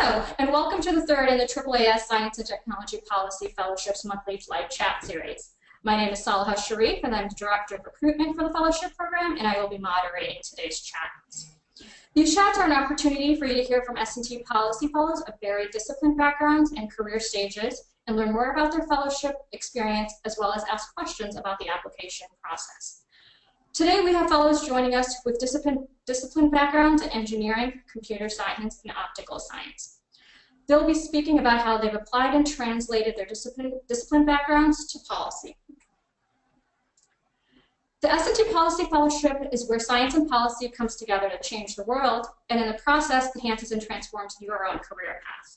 Hello, and welcome to the third in the AAAS Science and Technology Policy Fellowship's monthly live chat series. My name is Salaeha Shariff, and I'm the Director of Recruitment for the Fellowship Program, and I will be moderating today's chats. These chats are an opportunity for you to hear from S&T Policy Fellows of varied discipline backgrounds and career stages, and learn more about their fellowship experience, as well as ask questions about the application process. Today we have fellows joining us with discipline backgrounds in engineering, computer science, and optical science. They'll be speaking about how they've applied and translated their discipline backgrounds to policy. The S&T Policy Fellowship is where science and policy comes together to change the world, and in the process enhances and transforms your own career path.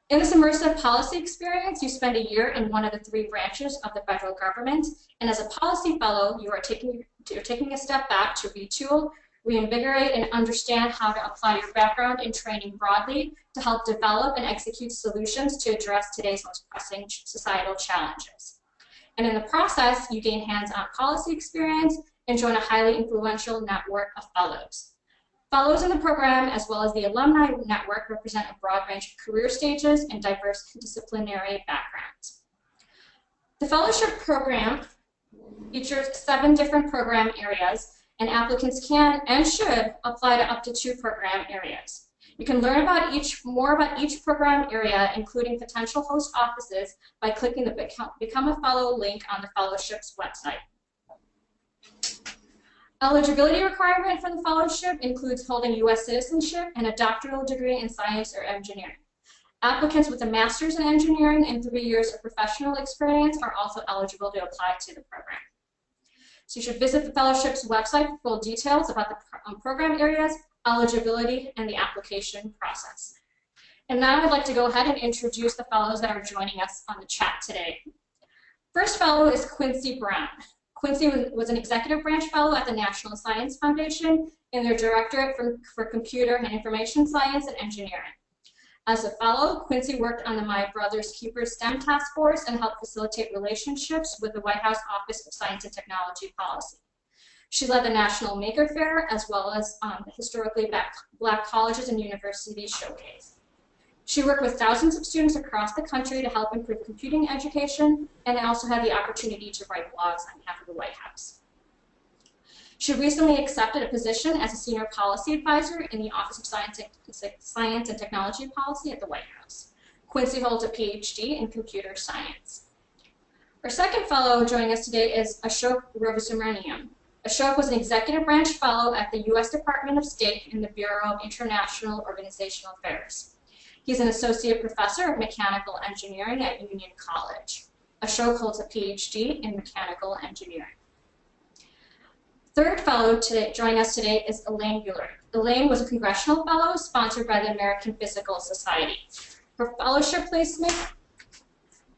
In this immersive policy experience, you spend a year in one of the three branches of the federal government, and as a policy fellow, you're taking a step back to retool, reinvigorate, and understand how to apply your background and training broadly to help develop and execute solutions to address today's most pressing societal challenges. And in the process, you gain hands-on policy experience and join a highly influential network of fellows. Fellows in the program, as well as the alumni network, represent a broad range of career stages and diverse disciplinary backgrounds. The fellowship program features 7 different program areas, and applicants can and should apply to up to 2 program areas. You can learn more about each program area, including potential host offices, by clicking the Become a Fellow link on the fellowship's website. Eligibility requirement for the fellowship includes holding U.S. citizenship and a doctoral degree in science or engineering. Applicants with a master's in engineering and 3 years of professional experience are also eligible to apply to the program. So you should visit the fellowship's website for full details about the program areas, eligibility, and the application process. And now I'd like to go ahead and introduce the fellows that are joining us on the chat today. First fellow is Quincy Brown. Quincy was an executive branch fellow at the National Science Foundation in their Directorate for Computer and Information Science and Engineering. As a fellow, Quincy worked on the My Brother's Keepers STEM Task Force and helped facilitate relationships with the White House Office of Science and Technology Policy. She led the National Maker Fair, as well as the Historically Black Colleges and Universities Showcase. She worked with thousands of students across the country to help improve computing education, and also had the opportunity to write blogs on behalf of the White House. She recently accepted a position as a senior policy advisor in the Office of Science and Technology Policy at the White House. Quincy holds a Ph.D. in computer science. Our second fellow joining us today is Ashok Ramamasubramanian. Ashok was an executive branch fellow at the U.S. Department of State in the Bureau of International Organizational Affairs. He's an associate professor of mechanical engineering at Union College. Ashok holds a Ph.D. in mechanical engineering. Third fellow joining us today is Elaine Ulrich. Elaine was a congressional fellow sponsored by the American Physical Society. Her fellowship placement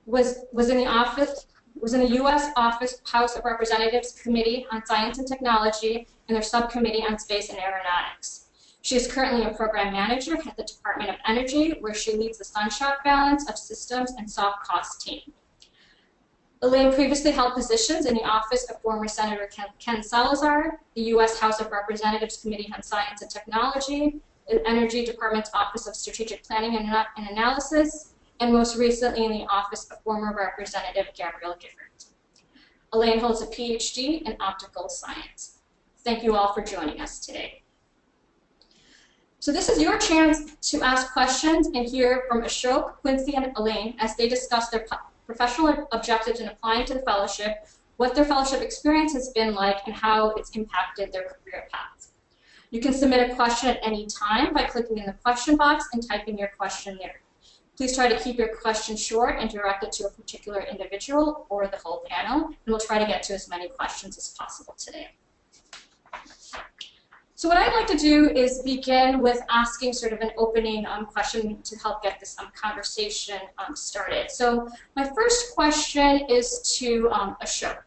was in the U.S. House of Representatives Committee on Science and Technology and their Subcommittee on Space and Aeronautics. She is currently a program manager at the Department of Energy, where she leads the Sunshot Balance of Systems and Soft Cost team. Elaine previously held positions in the office of former Senator Ken Salazar, the U.S. House of Representatives Committee on Science and Technology, the Energy Department's Office of Strategic Planning and Analysis, and most recently in the office of former Representative Gabrielle Gifford. Elaine holds a Ph.D. in optical science. Thank you all for joining us today. So this is your chance to ask questions and hear from Ashok, Quincy, and Elaine as they discuss their professional objectives in applying to the fellowship, what their fellowship experience has been like, and how it's impacted their career paths. You can submit a question at any time by clicking in the question box and typing your question there. Please try to keep your question short and direct it to a particular individual or the whole panel, and we'll try to get to as many questions as possible today. So what I'd like to do is begin with asking sort of an opening question to help get this conversation started. So my first question is to Ashok.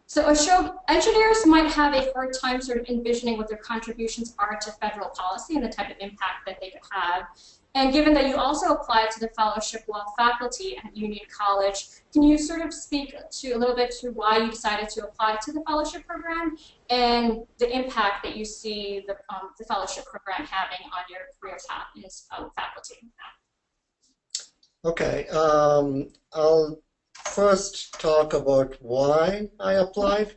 So Ashok, engineers might have a hard time sort of envisioning what their contributions are to federal policy and the type of impact that they could have. And given that you also applied to the fellowship while faculty at Union College, can you sort of speak to a little bit to why you decided to apply to the fellowship program and the impact that you see the fellowship program having on your career path as faculty? Okay, I'll first talk about why I applied.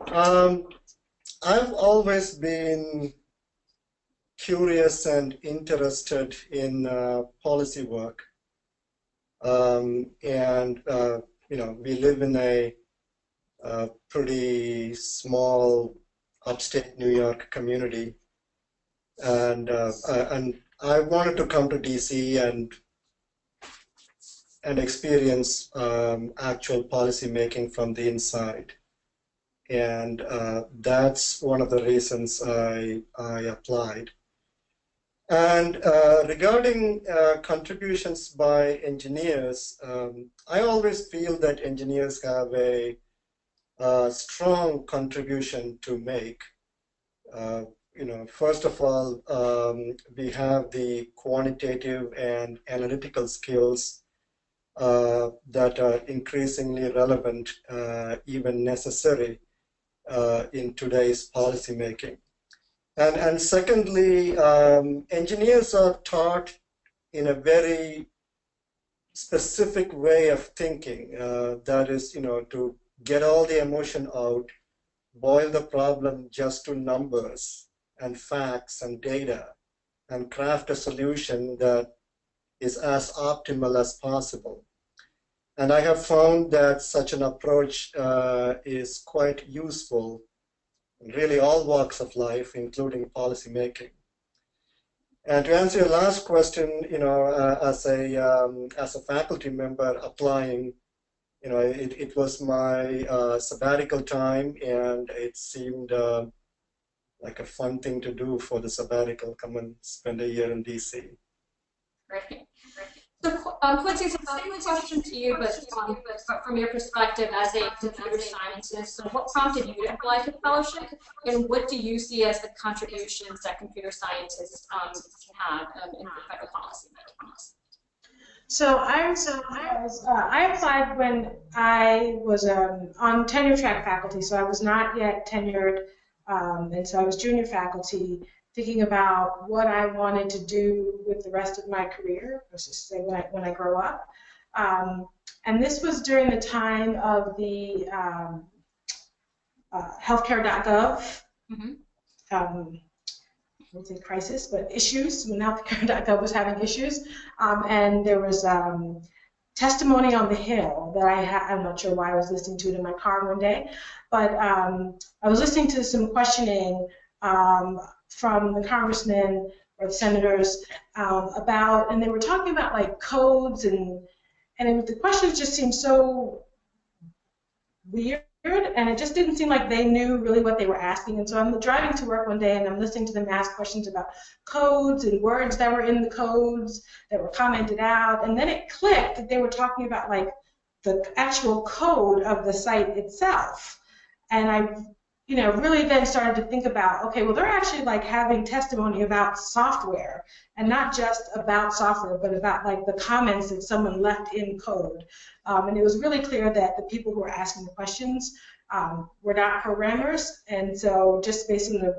I've always been curious and interested in policy work, and you know, we live in a pretty small upstate New York community, and I wanted to come to DC and experience actual policy making from the inside. And that's one of the reasons I applied. And regarding contributions by engineers, I always feel that engineers have a strong contribution to make. You know, first of all, we have the quantitative and analytical skills that are increasingly relevant, even necessary in today's policy making. And secondly, engineers are taught in a very specific way of thinking. That is, you know, to get all the emotion out, boil the problem just to numbers and facts and data, and craft a solution that is as optimal as possible. And I have found that such an approach is quite useful in really all walks of life, including policy making. And to answer your last question, you know, as a faculty member applying, you know, it was my sabbatical time, and it seemed like a fun thing to do for the sabbatical, come and spend a year in DC. Great. So, Quincy, it's a similar question to you, but from your perspective as a computer scientist, so what prompted you to apply to the fellowship, and what do you see as the contributions that computer scientists can have in federal policy making? So I applied when I was on tenure track faculty, so I was not yet tenured, and so I was junior faculty, thinking about what I wanted to do with the rest of my career, versus say when I grow up. And this was during the time of the healthcare.gov, I won't say crisis, but issues, when healthcare.gov was having issues. And there was testimony on the Hill that I'm not sure why I was listening to it in my car one day, but I was listening to some questioning from the congressmen or the senators about, and they were talking about like codes, and the questions just seemed so weird, and it just didn't seem like they knew really what they were asking. And so I'm driving to work one day, and I'm listening to them ask questions about codes and words that were in the codes that were commented out, and then it clicked that they were talking about like the actual code of the site itself. And I really then started to think about, okay, well, they're actually like having testimony about software, and not just about software, but about like the comments that someone left in code. And it was really clear that the people who were asking the questions were not programmers, and so just based on the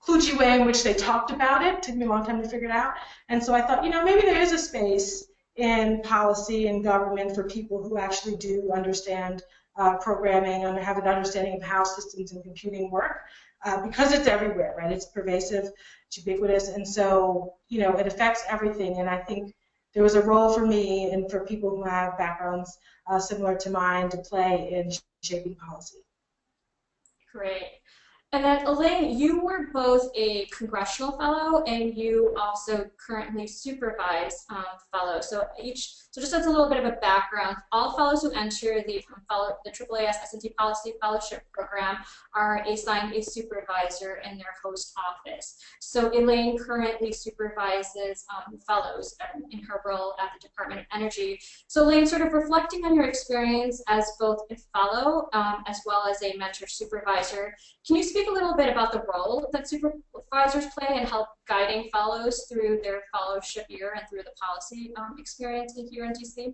kludgy way in which they talked about it, took me a long time to figure it out. And so I thought, maybe there is a space in policy and government for people who actually do understand programming and have an understanding of how systems and computing work, because it's everywhere, right? It's pervasive, it's ubiquitous, and so it affects everything. And I think there was a role for me and for people who have backgrounds similar to mine to play in shaping policy. Great. And then Elaine, you were both a congressional fellow and you also currently supervise fellows. So just as a little bit of a background, all fellows who enter the AAAS S&T Policy Fellowship program are assigned a supervisor in their host office. So Elaine currently supervises fellows in her role at the Department of Energy. So Elaine, sort of reflecting on your experience as both a fellow as well as a mentor supervisor, can you speak a little bit about the role that supervisors play in help guiding fellows through their fellowship year and through the policy experience here in DC?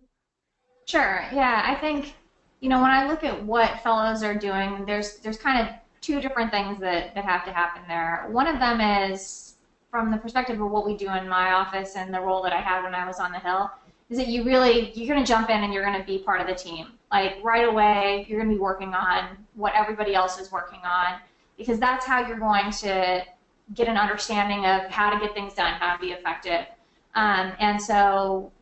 Sure. Yeah, I think, when I look at what fellows are doing, there's kind of two different things that have to happen there. One of them is from the perspective of what we do in my office and the role that I had when I was on the Hill, is that you're going to jump in and you're going to be part of the team. Like right away, you're going to be working on what everybody else is working on, because that's how you're going to get an understanding of how to get things done, how to be effective. And so,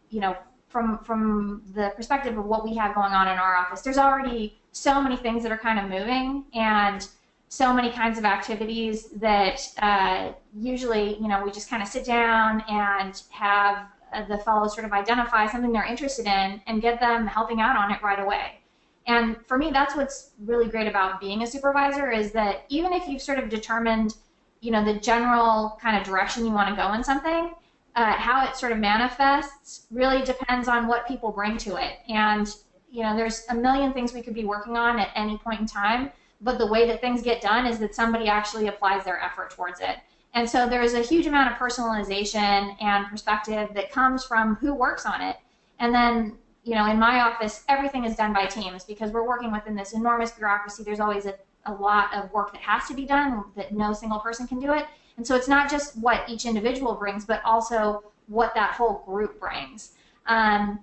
from the perspective of what we have going on in our office, there's already so many things that are kind of moving and so many kinds of activities that usually, we just kind of sit down and have the fellows sort of identify something they're interested in and get them helping out on it right away. And for me, that's what's really great about being a supervisor, is that even if you've sort of determined, the general kind of direction you want to go in something, how it sort of manifests really depends on what people bring to it. And, there's a million things we could be working on at any point in time, but the way that things get done is that somebody actually applies their effort towards it. And so there's a huge amount of personalization and perspective that comes from who works on it. And then, in my office, everything is done by teams because we're working within this enormous bureaucracy. There's always a lot of work that has to be done, that no single person can do it. And so it's not just what each individual brings, but also what that whole group brings.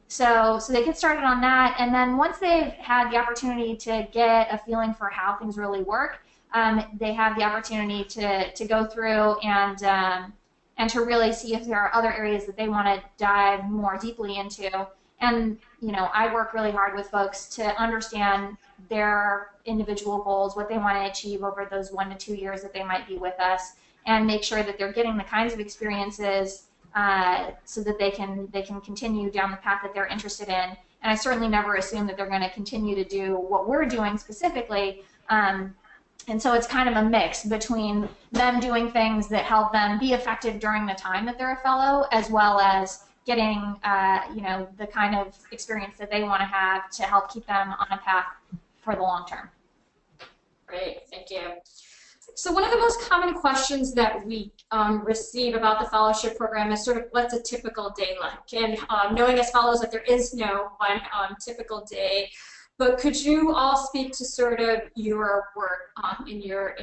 So they get started on that. And then once they've had the opportunity to get a feeling for how things really work, they have the opportunity to go through and to really see if there are other areas that they want to dive more deeply into. And, I work really hard with folks to understand their individual goals, what they want to achieve over those 1 to 2 years that they might be with us, and make sure that they're getting the kinds of experiences so that they can continue down the path that they're interested in. And I certainly never assume that they're going to continue to do what we're doing specifically. And so it's kind of a mix between them doing things that help them be effective during the time that they're a fellow, as well as getting the kind of experience that they want to have to help keep them on a path for the long term. Great, thank you. So one of the most common questions that we receive about the fellowship program is sort of, what's a typical day like? And knowing as fellows that there is no one typical day, but could you all speak to sort of your work in your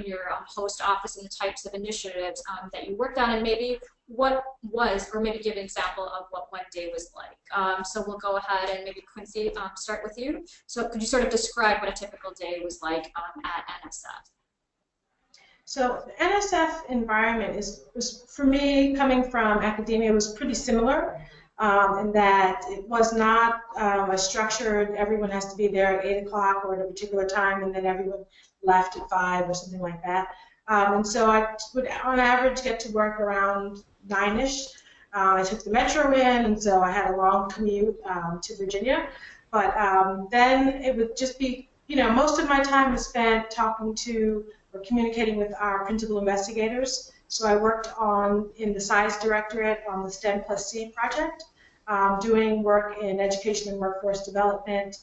host office and the types of initiatives that you worked on, and maybe what was, or maybe give an example of what one day was like. So we'll go ahead and maybe Quincy, start with you. So could you sort of describe what a typical day was like at NSF? So the NSF environment was, for me, coming from academia, was pretty similar in that it was not a structured, everyone has to be there at 8 o'clock or at a particular time, and then everyone left at 5 or something like that. And so I would, on average, get to work around 9-ish. I took the metro in, and so I had a long commute to Virginia. But then it would just be, most of my time was spent talking to or communicating with our principal investigators. So I worked in the Science Directorate on the STEM plus C project, doing work in education and workforce development,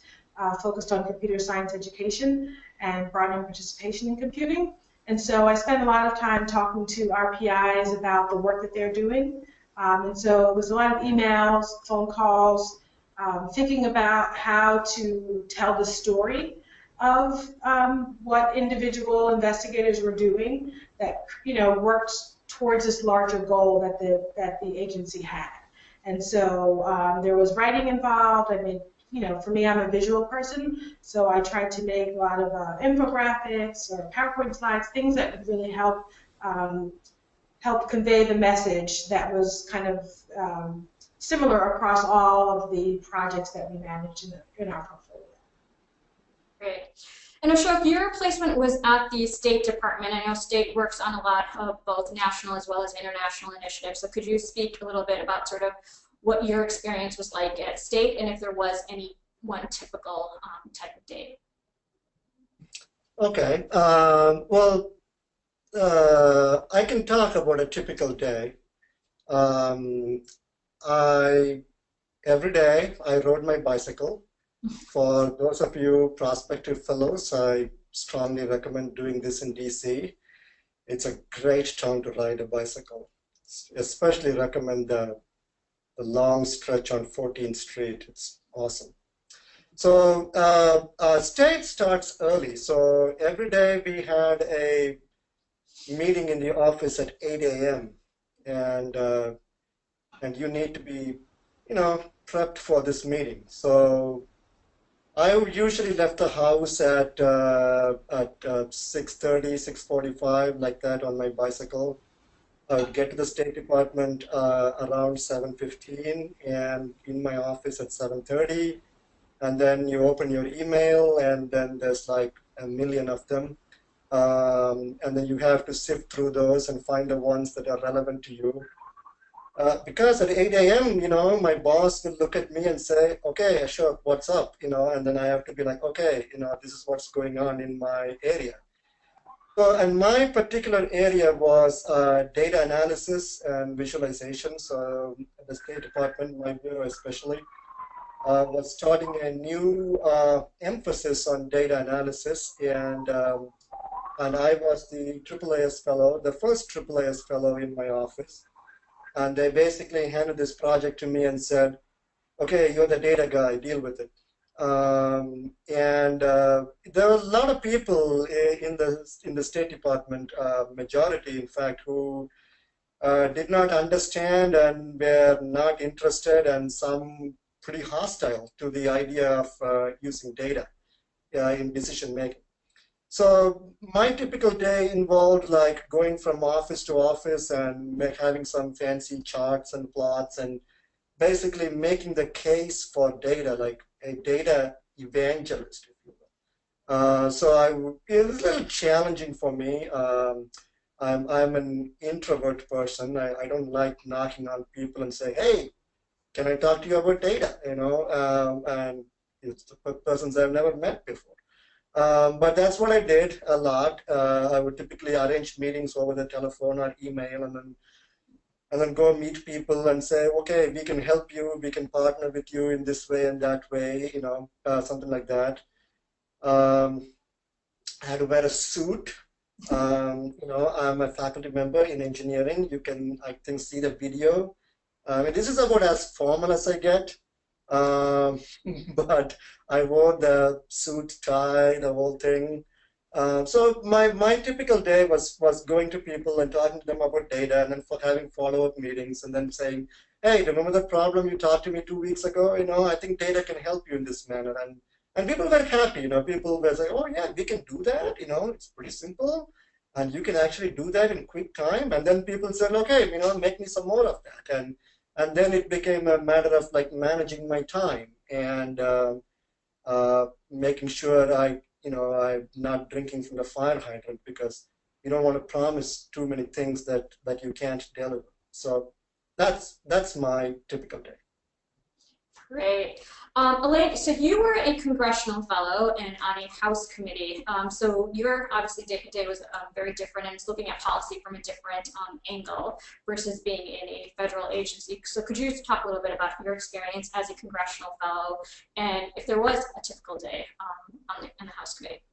focused on computer science education and broadening participation in computing. And so I spent a lot of time talking to our PIs about the work that they're doing. And so it was a lot of emails, phone calls, thinking about how to tell the story of what individual investigators were doing that worked towards this larger goal that the agency had. And so there was writing involved. I mean, for me, I'm a visual person, so I tried to make a lot of infographics or PowerPoint slides, things that would really help convey the message that was kind of similar across all of the projects that we managed in our portfolio. Great. And Ashok, your placement was at the State Department. I know State works on a lot of both national as well as international initiatives. So could you speak a little bit about sort of what your experience was like at State and if there was any one typical type of day? Okay. I can talk about a typical day. Every day I rode my bicycle. For those of you prospective fellows, I strongly recommend doing this in DC. It's a great town to ride a bicycle. Especially recommend the long stretch on 14th Street. It's awesome. So State starts early. So every day we had a meeting in the office at 8 a.m. And you need to be, prepped for this meeting. So I usually left the house at 6:30, 6:45, like that on my bicycle. I would get to the State Department around 7:15 and in my office at 7:30. And then you open your email and then there's like a million of them. And then you have to sift through those and find the ones that are relevant to you. Because at 8 a.m., my boss will look at me and say, okay, Ashok, what's up? And then I have to be like, okay, this is what's going on in my area. So, and my particular area was data analysis and visualization. So at the State Department, my bureau especially, was starting a new emphasis on data analysis. And I was the AAAS fellow, the first AAAS fellow in my office. And they basically handed this project to me and said, okay, you're the data guy, deal with it. There were a lot of people in the State Department, majority in fact, who did not understand and were not interested, and some pretty hostile to the idea of using data in decision making. So my typical day involved like going from office to office and having some fancy charts and plots and basically making the case for data, like a data evangelist, if you will. So it was a little challenging for me. I'm an introvert person. I don't like knocking on people and saying, hey, can I talk to you about data? And it's the persons I've never met before. But that's what I did a lot. I would typically arrange meetings over the telephone or email, and then go meet people and say, okay, we can help you, we can partner with you in this way and that way, something like that. I had to wear a suit. I'm a faculty member in engineering. You can, I think, see the video. This is about as formal as I get. But I wore the suit, tie, the whole thing. So my typical day was going to people and talking to them about data, and then having follow-up meetings, and then saying, hey, remember the problem you talked to me 2 weeks ago? I think data can help you in this manner. And people were happy. People were saying, oh yeah, we can do that. It's pretty simple, and you can actually do that in quick time. And then people said, okay, make me some more of that. And then it became a matter of like managing my time and making sure I'm not drinking from the fire hydrant, because you don't want to promise too many things that you can't deliver. So that's my typical day. Great. Elaine, so you were a congressional fellow and on a House committee. So your obviously day-to-day was very different, and it's looking at policy from a different angle versus being in a federal agency. So could you talk a little bit about your experience as a congressional fellow, and if there was a typical day on the House committee?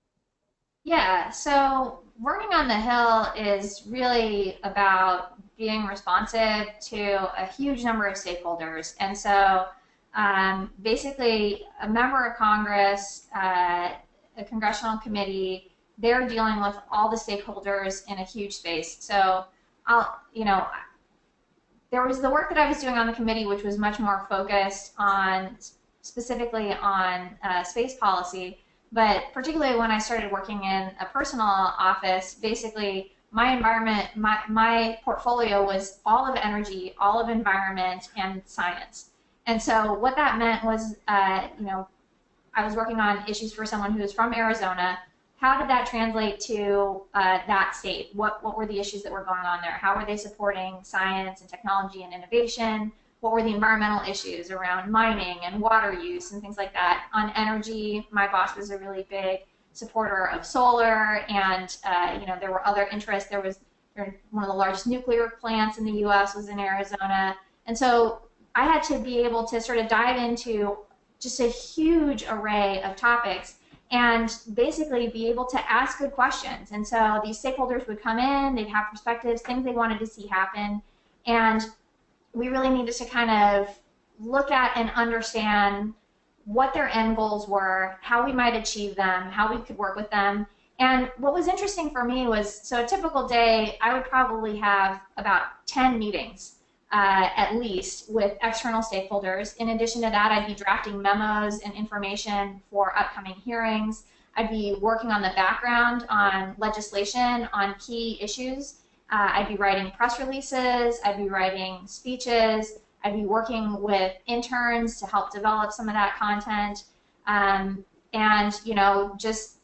Yeah, so working on the Hill is really about being responsive to a huge number of stakeholders. And so basically a member of Congress, a congressional committee, they're dealing with all the stakeholders in a huge space. So there was the work that I was doing on the committee, which was much more focused on specifically on space policy. But particularly when I started working in a personal office, basically my environment, my portfolio was all of energy, all of environment, and science. And so what that meant was, I was working on issues for someone who was from Arizona, how did that translate to that state? What were the issues that were going on there? How were they supporting science and technology and innovation? What were the environmental issues around mining and water use and things like that? On energy, my boss was a really big supporter of solar, and you know, there were other interests. One of the largest nuclear plants in the U.S. was in Arizona, and so I had to be able to sort of dive into just a huge array of topics and basically be able to ask good questions. And so these stakeholders would come in, they'd have perspectives, things they wanted to see happen, and we really needed to kind of look at and understand what their end goals were, how we might achieve them, how we could work with them. And what was interesting for me was, so a typical day, I would probably have about 10 meetings at least with external stakeholders. In addition to that, I'd be drafting memos and information for upcoming hearings. I'd be working on the background on legislation on key issues. I'd be writing press releases. I'd be writing speeches. I'd be working with interns to help develop some of that content. And, you know, just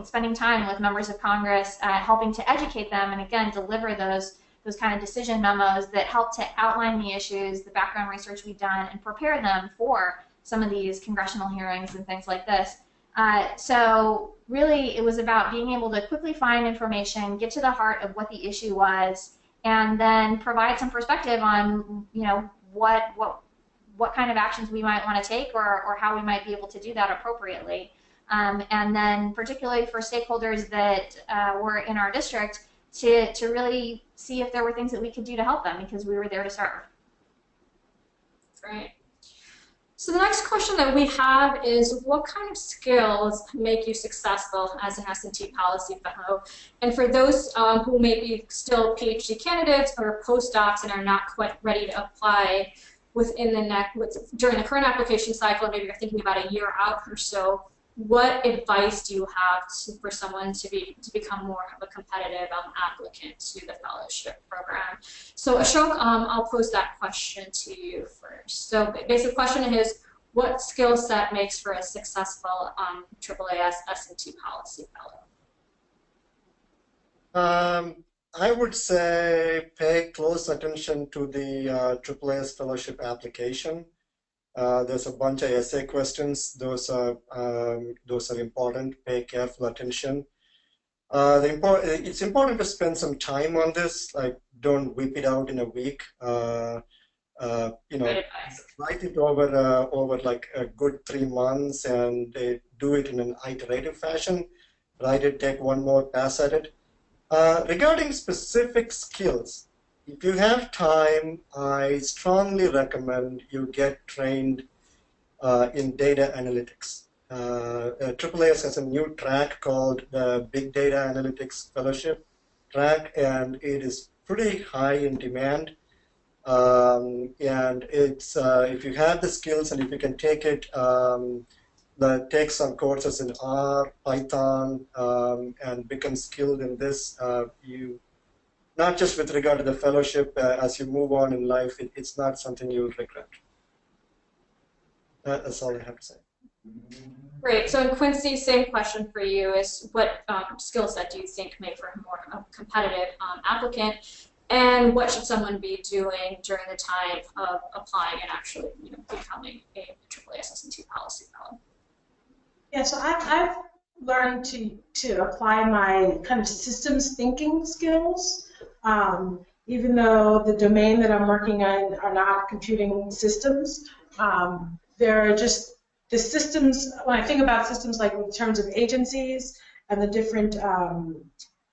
spending time with members of Congress, helping to educate them and, again, deliver those kind of decision memos that help to outline the issues, the background research we've done, and prepare them for some of these congressional hearings and things like this. So really, it was about being able to quickly find information, get to the heart of what the issue was, and then provide some perspective on, you know, what kind of actions we might want to take, or how we might be able to do that appropriately. And then particularly for stakeholders that were in our district, to really see if there were things that we could do to help them, because we were there to serve. Great. So the next question that we have is, what kind of skills make you successful as an S&T Policy Fellow? And for those who may be still PhD candidates or postdocs and are not quite ready to apply during the current application cycle, maybe you're thinking about a year out or so, what advice do you have for someone to become more of a competitive applicant to the fellowship program? So Ashok, I'll pose that question to you first. So the basic question is, what skill set makes for a successful AAAS S&T Policy Fellow? I would say pay close attention to the AAAS fellowship application. There's a bunch of essay questions. Those are important. Pay careful attention. It's important to spend some time on this. Like, don't whip it out in a week. You know, write it over like a good 3 months, and do it in an iterative fashion. Write it, take one more pass at it. Regarding specific skills, if you have time, I strongly recommend you get trained in data analytics. AAAS has a new track called the Big Data Analytics Fellowship track, and it is pretty high in demand. And it's if you have the skills and if you can take it, take some courses in R, Python, and become skilled in this, not just with regard to the fellowship, as you move on in life, it's not something you'll regret. That's all I have to say. Great. So in Quincy, same question for you is, what skill set do you think make for a more competitive applicant, and what should someone be doing during the time of applying and actually, you know, becoming a AAAS S&T Policy Fellow? Yeah, so I've learned to apply my kind of systems thinking skills. Even though the domain that I'm working in are not computing systems, they're just the systems. When I think about systems, like in terms of agencies and the different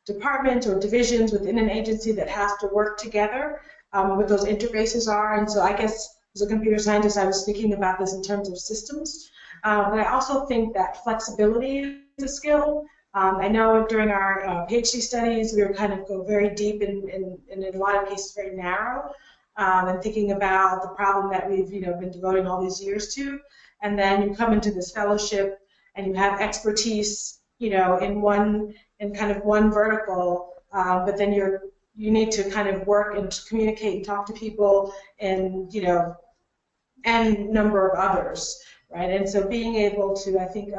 departments or divisions within an agency that has to work together, what those interfaces are. And so I guess as a computer scientist, I was thinking about this in terms of systems. But I also think that flexibility is a skill. I know during our PhD studies, we were kind of go very deep and in a lot of cases very narrow, and thinking about the problem that we've been devoting all these years to. And then you come into this fellowship and you have expertise, in kind of one vertical, but then you need to kind of work and communicate and talk to people and and number of others, right? And so being able to, I think,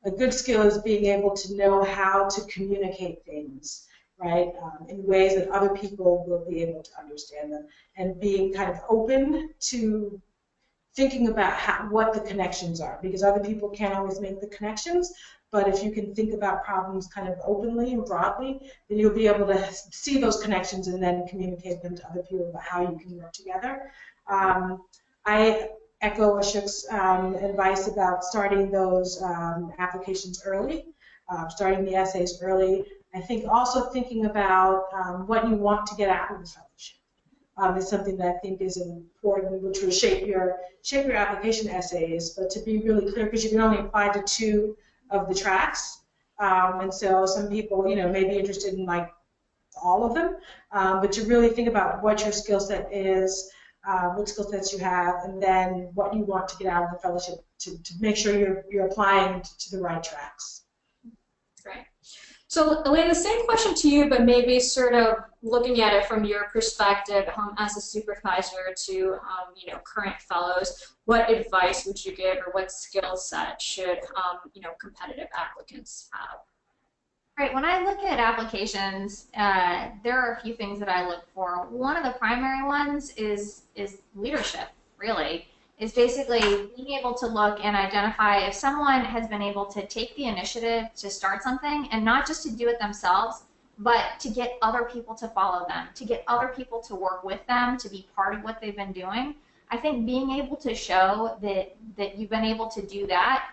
a good skill is being able to know how to communicate things, right, in ways that other people will be able to understand them, and being kind of open to thinking about what the connections are, because other people can't always make the connections, but if you can think about problems kind of openly and broadly, then you'll be able to see those connections and then communicate them to other people about how you can work together. I echo Ashok's advice about starting those applications early, starting the essays early. I think also thinking about what you want to get out of the fellowship. Is something that I think is important, which will shape your application essays, but to be really clear, because you can only apply to 2 of the tracks, and so some people, may be interested in like all of them, but to really think about what your skill set is, what skill sets you have, and then what you want to get out of the fellowship to make sure you're applying to the right tracks. Great. So, Elaine, the same question to you, but maybe sort of looking at it from your perspective as a supervisor to, current fellows. What advice would you give, or what skill set should, competitive applicants have? Right. When I look at applications, there are a few things that I look for. One of the primary ones is leadership, really. Is basically being able to look and identify if someone has been able to take the initiative to start something, and not just to do it themselves, but to get other people to follow them, to get other people to work with them, to be part of what they've been doing. I think being able to show that you've been able to do that,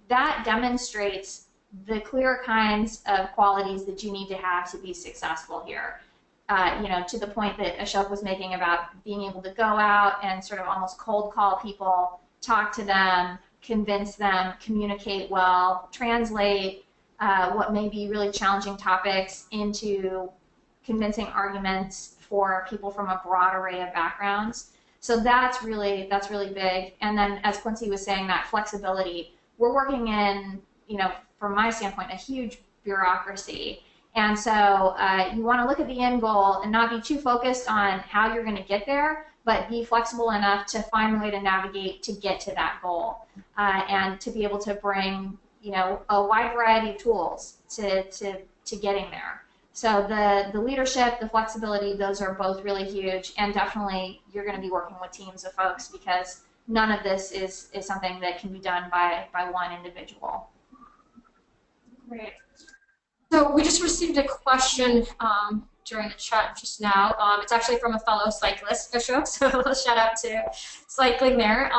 that demonstrates the clear kinds of qualities that you need to have to be successful here. To the point that Ashok was making about being able to go out and sort of almost cold call people, talk to them, convince them, communicate well, translate what may be really challenging topics into convincing arguments for people from a broad array of backgrounds. So that's really big. And then, as Quincy was saying, that flexibility. We're working in, from my standpoint, a huge bureaucracy. And so you want to look at the end goal and not be too focused on how you're going to get there, but be flexible enough to find a way to navigate to get to that goal, and to be able to bring, a wide variety of tools to getting there. So the leadership, the flexibility, those are both really huge, and definitely you're going to be working with teams of folks, because none of this is something that can be done by one individual. Great. So we just received a question during the chat just now. It's actually from a fellow cyclist, Ashok, so a little shout out to cycling there.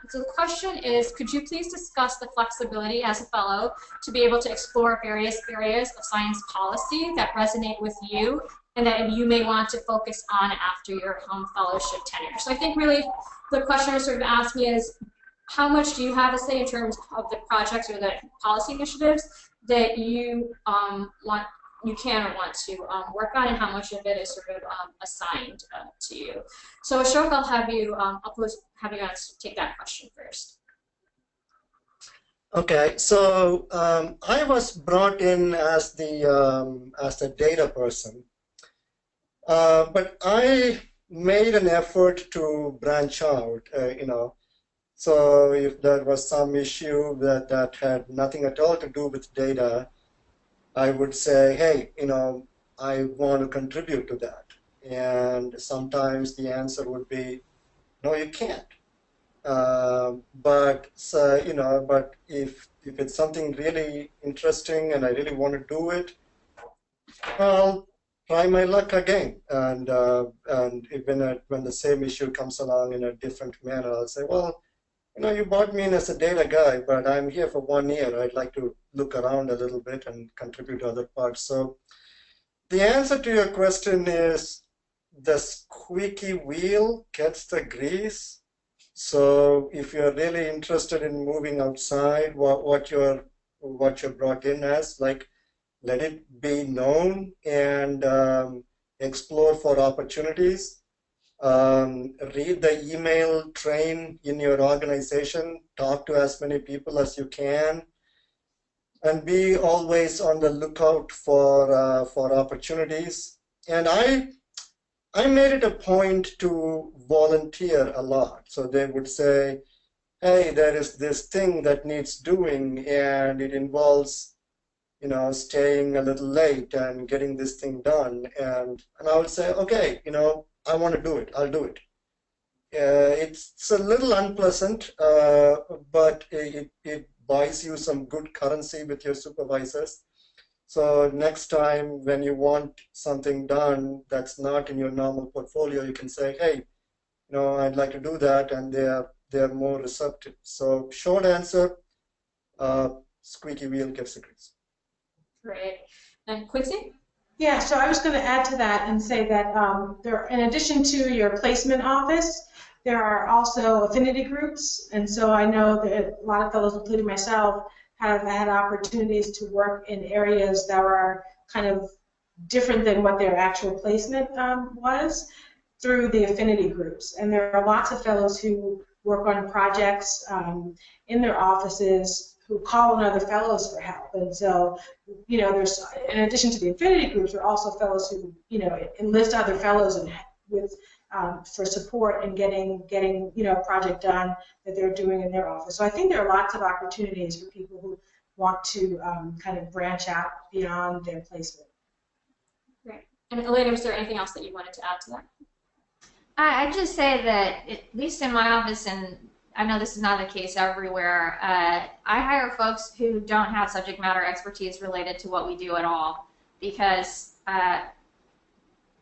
So the question is, could you please discuss the flexibility as a fellow to be able to explore various areas of science policy that resonate with you and that you may want to focus on after your home fellowship tenure? So I think really the question is sort of asking is, how much do you have a say in terms of the projects or the policy initiatives that you can or want to work on, and how much of it is sort of assigned to you? So Ashok, I'll have you guys take that question first. Okay, so I was brought in as the data person, but I made an effort to branch out, So if there was some issue that had nothing at all to do with data, I would say, hey, I want to contribute to that. And sometimes the answer would be, no, you can't. But if it's something really interesting and I really want to do it, I'll try my luck again. And when the same issue comes along in a different manner, I'll say, well, you brought me in as a data guy, but I'm here for 1 year. I'd like to look around a little bit and contribute to other parts. So the answer to your question is the squeaky wheel gets the grease. So if you're really interested in moving outside what you're brought in as, like, let it be known and explore for opportunities. Read the email train in your organization, talk to as many people as you can, and be always on the lookout for opportunities. And I made it a point to volunteer a lot. So they would say, hey, there is this thing that needs doing, and it involves, you know, staying a little late and getting this thing done. And I would say, okay, you know, I want to do it. I'll do it. It's a little unpleasant, but it buys you some good currency with your supervisors. So next time when you want something done that's not in your normal portfolio, you can say, hey, you know, I'd like to do that, and they're more receptive. So short answer, squeaky wheel gets the grease. Great. And Quincy? Yeah, so I was going to add to that and say that there, in addition to your placement office, there are also affinity groups. And so I know that a lot of fellows, including myself, have had opportunities to work in areas that are kind of different than what their actual placement was through the affinity groups. And there are lots of fellows who work on projects in their offices who call on other fellows for help. And so, you know, there's, in addition to the affinity groups, there are also fellows who, you know, enlist other fellows and with for support in getting you know, a project done that they're doing in their office. So I think there are lots of opportunities for people who want to kind of branch out beyond their placement. Great. And Elaine, was there anything else that you wanted to add to that? I'd just say that, at least in my office, and I know this is not the case everywhere, I hire folks who don't have subject matter expertise related to what we do at all, because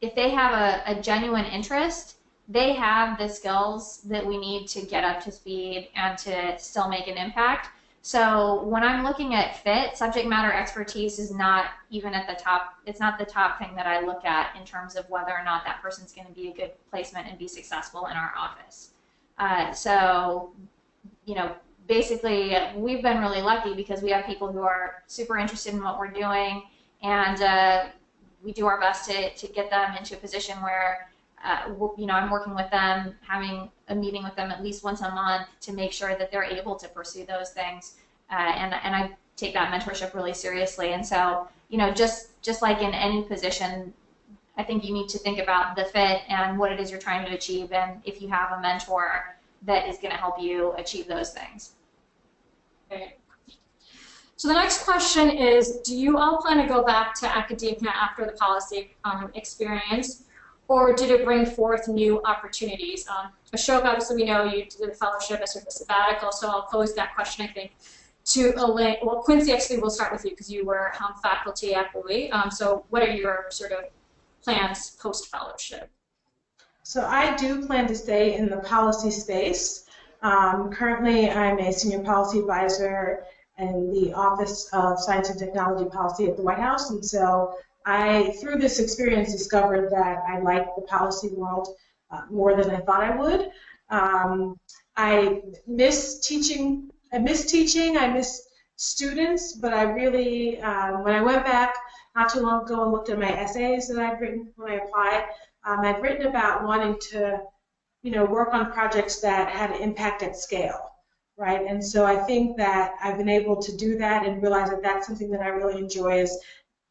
if they have a genuine interest, they have the skills that we need to get up to speed and to still make an impact. So when I'm looking at fit, subject matter expertise is not even at the top. It's not the top thing that I look at in terms of whether or not that person's going to be a good placement and be successful in our office. So, you know, basically we've been really lucky because we have people who are super interested in what we're doing, and we do our best to get them into a position where, you know, I'm working with them, having a meeting with them at least once a month to make sure that they're able to pursue those things. And I take that mentorship really seriously. And so, you know, just like in any position, I think you need to think about the fit and what it is you're trying to achieve, and if you have a mentor that is going to help you achieve those things. Okay. So the next question is, do you all plan to go back to academia after the policy experience, or did it bring forth new opportunities? Ashok, obviously we know you did a fellowship as sort of a sabbatical, so I'll pose that question, I think, to Elaine. Well, Quincy, actually, we'll start with you because you were faculty at Bowie. So what are your sort of plans post-fellowship? So I do plan to stay in the policy space. Currently, I'm a senior policy advisor in the Office of Science and Technology Policy at the White House, and so I, through this experience, discovered that I like the policy world more than I thought I would. I miss teaching. I miss students, but I really, when I went back not too long ago and looked at my essays that I'd written when I applied, I'd written about wanting to, you know, work on projects that had impact at scale, right? And so I think that I've been able to do that and realize that that's something that I really enjoy. Is,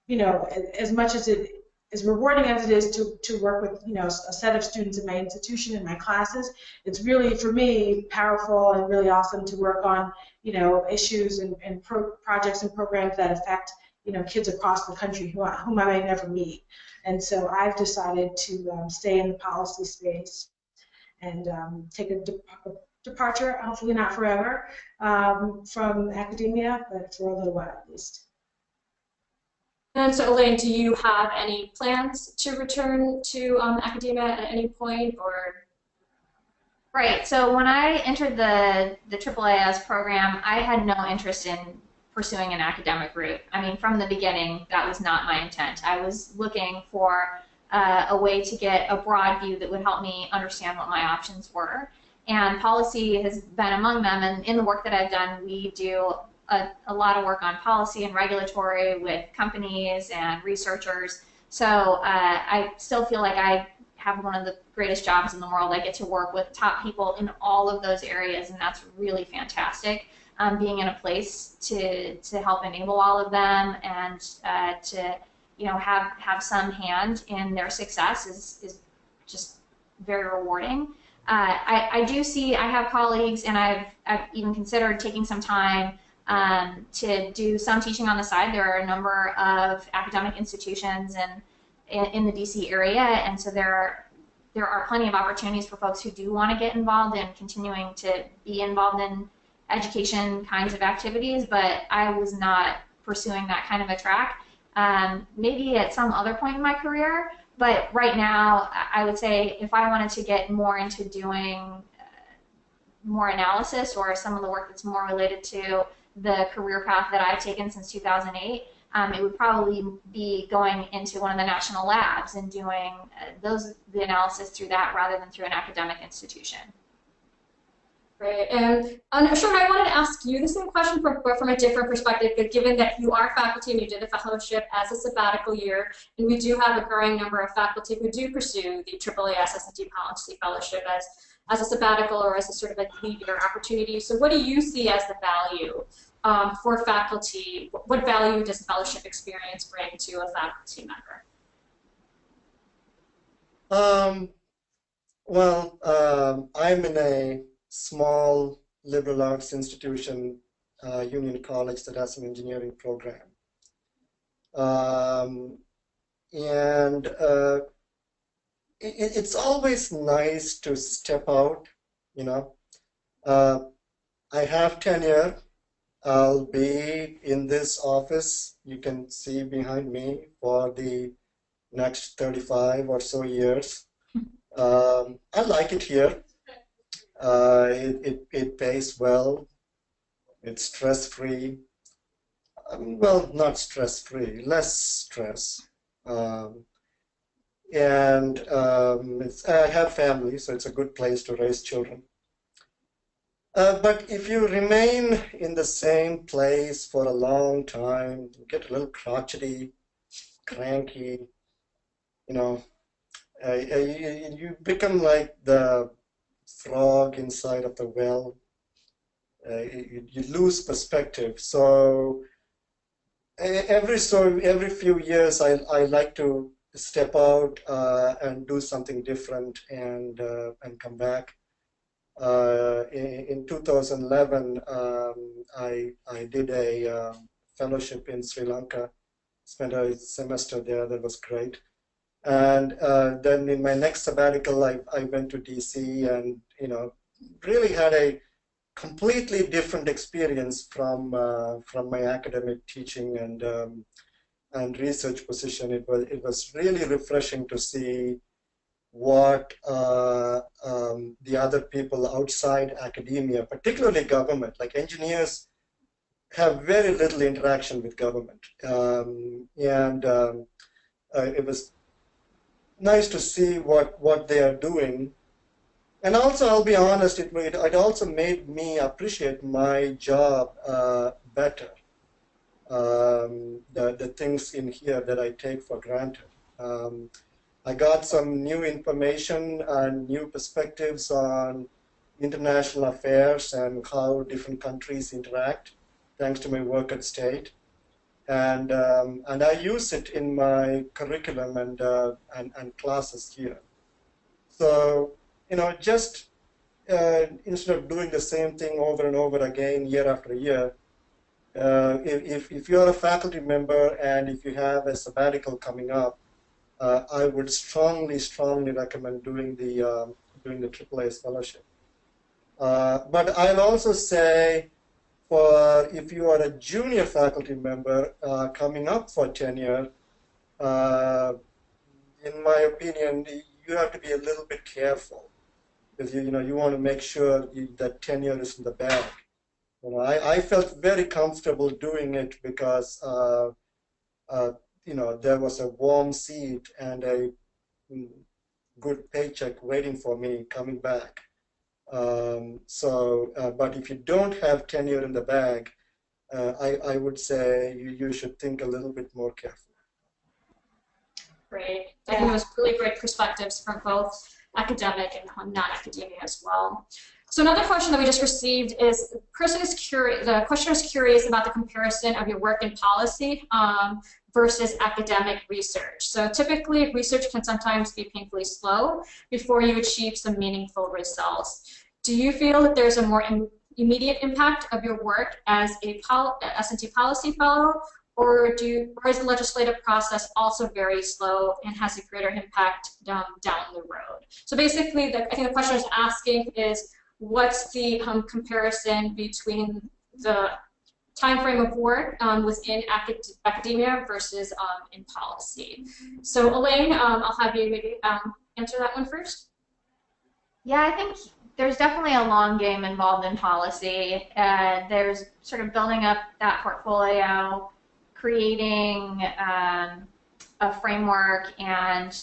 you know, as much as it as rewarding as it is to work with, you know, a set of students in my institution and my classes, it's really, for me, powerful and really awesome to work on, you know, issues and projects and programs that affect, you know, kids across the country whom I may never meet. And so I've decided to stay in the policy space and take a departure, hopefully not forever, from academia, but for a little while at least. And so, Elaine, do you have any plans to return to academia at any point, or? Right. So when I entered the AAAS program, I had no interest in pursuing an academic route. I mean, from the beginning, that was not my intent. I was looking for a way to get a broad view that would help me understand what my options were. And policy has been among them. And in the work that I've done, we do a lot of work on policy and regulatory with companies and researchers. So I still feel like I have one of the greatest jobs in the world. I get to work with top people in all of those areas, and that's really fantastic. Being in a place to help enable all of them and to, you know, have some hand in their success is just very rewarding. I do see, I have colleagues, and I've even considered taking some time to do some teaching on the side. There are a number of academic institutions in the DC area, and so there are plenty of opportunities for folks who do want to get involved in continuing to be involved in education kinds of activities, but I was not pursuing that kind of a track. Maybe at some other point in my career, but right now I would say if I wanted to get more into doing more analysis or some of the work that's more related to the career path that I've taken since 2008, it would probably be going into one of the national labs and doing the analysis through that rather than through an academic institution. Great. And Ashok, I wanted to ask you the same question from a different perspective, but given that you are faculty and you did a fellowship as a sabbatical year, and we do have a growing number of faculty who do pursue the AAAS S&T Policy Fellowship as a sabbatical or as a sort of a lead year opportunity. So what do you see as the value for faculty? What value does fellowship experience bring to a faculty member? I'm in a small liberal arts institution, Union College, that has an engineering program. It's always nice to step out, you know. I have tenure. I'll be in this office, you can see behind me, for the next 35 or so years. I like it here. It pays well. It's stress-free. Well, not stress-free, less stress. I have family, so it's a good place to raise children. But if you remain in the same place for a long time, you get a little crotchety, cranky, you know, you become like the frog inside of the well. You lose perspective. So every few years, I like to step out and do something different and come back. In 2011, I did a fellowship in Sri Lanka. Spent a semester there. That was great. And then in my next sabbatical, I went to DC and, you know, really had a completely different experience from my academic teaching and research position. It was really refreshing to see what the other people outside academia, particularly government, like engineers, have very little interaction with government. It was nice to see what they are doing. And also, I'll be honest, it also made me appreciate my job better. The things in here that I take for granted. I got some new information and new perspectives on international affairs and how different countries interact, thanks to my work at State. And I use it in my curriculum and classes here. So, you know, just instead of doing the same thing over and over again, year after year, if you're a faculty member and if you have a sabbatical coming up, I would strongly recommend doing the AAAS fellowship. But I'll also say, if you are a junior faculty member coming up for tenure, in my opinion, you have to be a little bit careful, because you want to make sure that tenure is in the bag. You know, I felt very comfortable doing it because there was a warm seat and a good paycheck waiting for me coming back. But if you don't have tenure in the bag, I would say you should think a little bit more carefully. Great. I think it was really great perspectives from both academic and non-academia as well. So another question that we just received is, the questioner is curious about the comparison of your work in policy versus academic research. So typically, research can sometimes be painfully slow before you achieve some meaningful results. Do you feel that there's a more immediate impact of your work as a S&T Policy Fellow, or is the legislative process also very slow and has a greater impact down the road? So basically, I think the question is asking is, what's the comparison between the time frame of work within academia versus in policy? So Elaine, I'll have you maybe answer that one first. Yeah, I think there's definitely a long game involved in policy. There's sort of building up that portfolio, creating a framework, and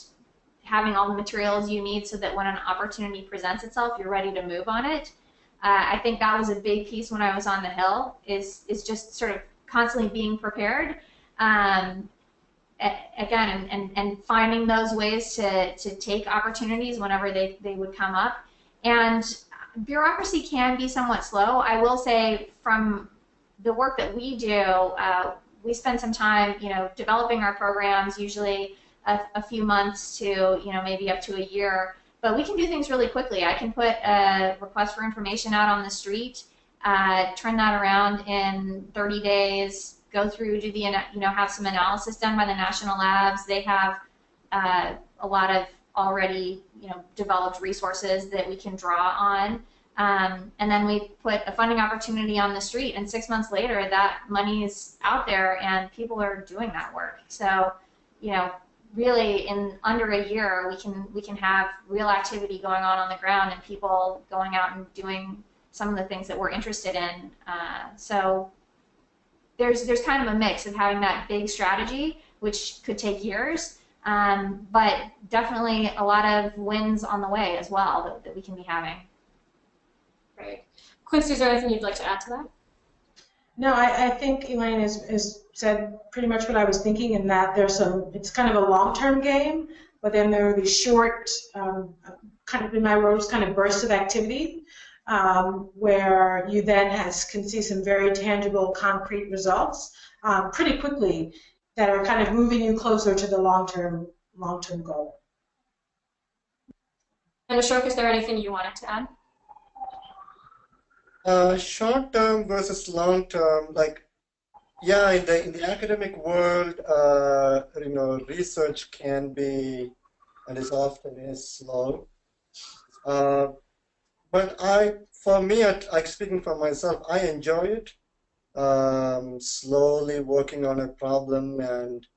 having all the materials you need so that when an opportunity presents itself, you're ready to move on it. I think that was a big piece when I was on the Hill, is just sort of constantly being prepared. Again, and finding those ways to take opportunities whenever they would come up. And bureaucracy can be somewhat slow. I will say, from the work that we do, we spend some time, developing our programs, usually a few months to, maybe up to a year. But we can do things really quickly. I can put a request for information out on the street, turn that around in 30 days, go through, do the, have some analysis done by the national labs. They have a lot of already, developed resources that we can draw on. And then we put a funding opportunity on the street, and 6 months later, that money is out there and people are doing that work. So, really, in under a year, we can have real activity going on the ground and people going out and doing some of the things that we're interested in. So there's kind of a mix of having that big strategy, which could take years, but definitely a lot of wins on the way as well that we can be having. Great. Quincy, is there anything you'd like to add to that? No, I think Elaine has said pretty much what I was thinking, in that it's kind of a long-term game, but then there are these short, kind of, in my words, kind of bursts of activity, where you then can see some very tangible, concrete results pretty quickly that are kind of moving you closer to the long-term goal. And Ashok, is there anything you wanted to add? Short term versus long term, yeah, in the academic world, research can be, and is often slow. But for me, speaking for myself, I enjoy it. Slowly working on a problem and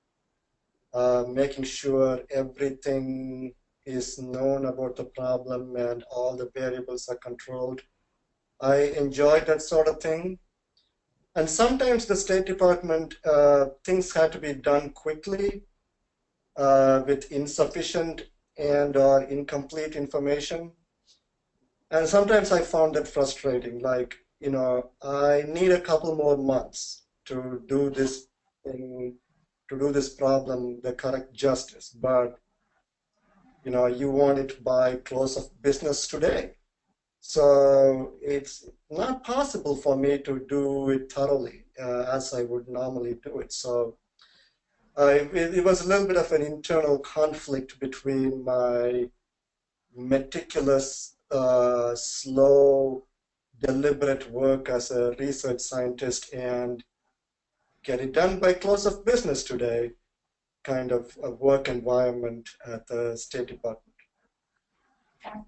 making sure everything is known about the problem and all the variables are controlled. I enjoy that sort of thing. And sometimes the State Department, things have to be done quickly with insufficient and or incomplete information. And sometimes I found that frustrating. I need a couple more months to do this thing, to do this problem the correct justice. But, you want it by close of business today. So it's not possible for me to do it thoroughly as I would normally do it. So it was a little bit of an internal conflict between my meticulous, slow, deliberate work as a research scientist and get it done by close of business today kind of a work environment at the State Department. Okay.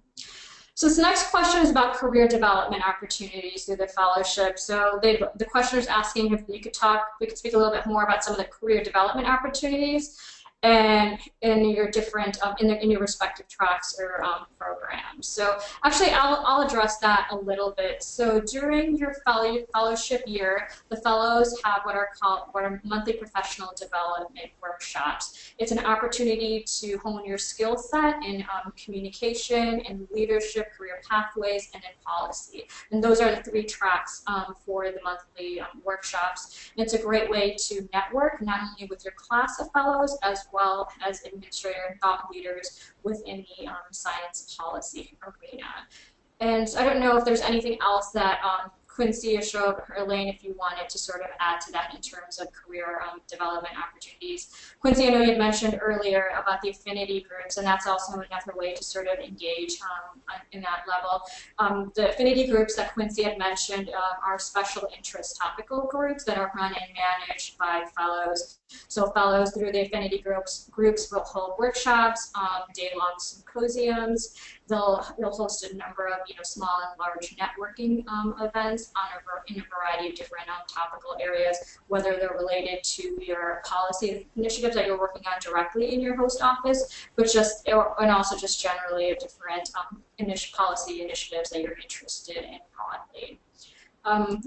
So this next question is about career development opportunities through the fellowship. So the questioner is asking if we could speak a little bit more about some of the career development opportunities and in your different in your respective tracks or programs. So actually, I'll address that a little bit. So during your fellowship year, the fellows have what are monthly professional development workshops. It's an opportunity to hone your skill set in communication, in leadership, career pathways, and in policy. And those are the 3 tracks for the monthly workshops. And it's a great way to network not only with your class of fellows as well as administrator and thought leaders within the science policy arena. And I don't know if there's anything else that Quincy, Ashok, or Elaine, if you wanted to sort of add to that in terms of career development opportunities. Quincy, I know you had mentioned earlier about the affinity groups, and that's also another way to sort of engage in that level. The affinity groups that Quincy had mentioned are special interest topical groups that are run and managed by fellows. So fellows through the affinity groups will hold workshops, day-long symposiums. They'll host a number of small and large networking events in a variety of different topical areas, whether they're related to your policy initiatives that you're working on directly in your host office, but and also just generally different policy initiatives that you're interested in broadly.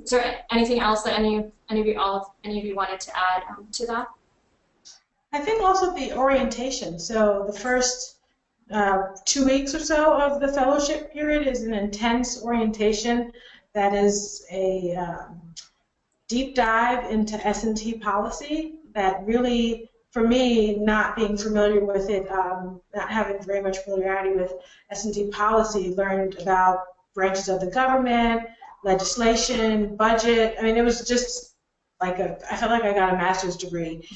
Is there anything else that any of you wanted to add to that? I think also the orientation. So the first 2 weeks or so of the fellowship period is an intense orientation that is a deep dive into S&T policy that really, for me, not being familiar with it, not having very much familiarity with S&T policy, learned about branches of the government, legislation, budget. I mean, it was just like I felt like I got a master's degree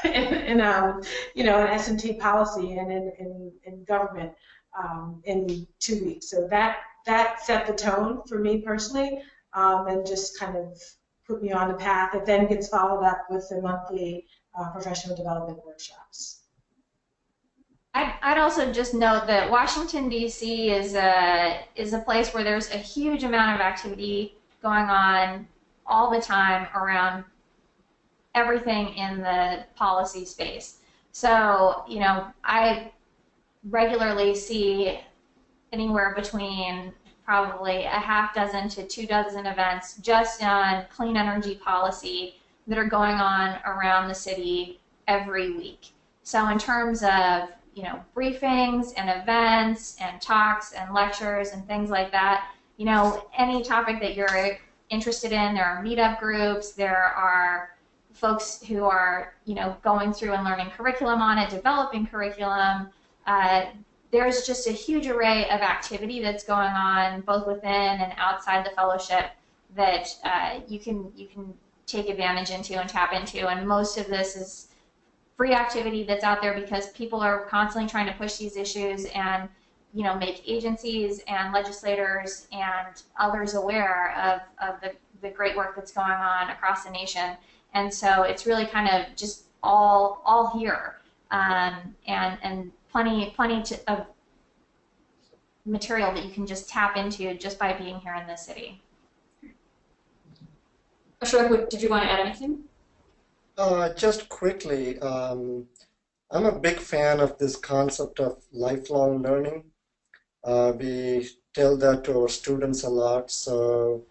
in S&T policy and in government in 2 weeks. So that set the tone for me personally, and just kind of put me on the path. It then gets followed up with the monthly professional development workshops. I'd also just note that Washington, D.C. is a place where there's a huge amount of activity going on all the time around everything in the policy space. So, I regularly see anywhere between probably a half dozen to 2 dozen events just on clean energy policy that are going on around the city every week. So in terms of briefings and events and talks and lectures and things like that, any topic that you're interested in, there are meetup groups, there are folks who are going through and learning curriculum on it, developing curriculum. There's just a huge array of activity that's going on both within and outside the fellowship that you can take advantage into and tap into, and most of this is free activity that's out there because people are constantly trying to push these issues and make agencies and legislators and others aware of the great work that's going on across the nation. And so it's really kind of just all here, and plenty of material that you can just tap into just by being here in this city. Ashok, did you want to add anything? Just quickly, I'm a big fan of this concept of lifelong learning. We tell that to our students a lot. So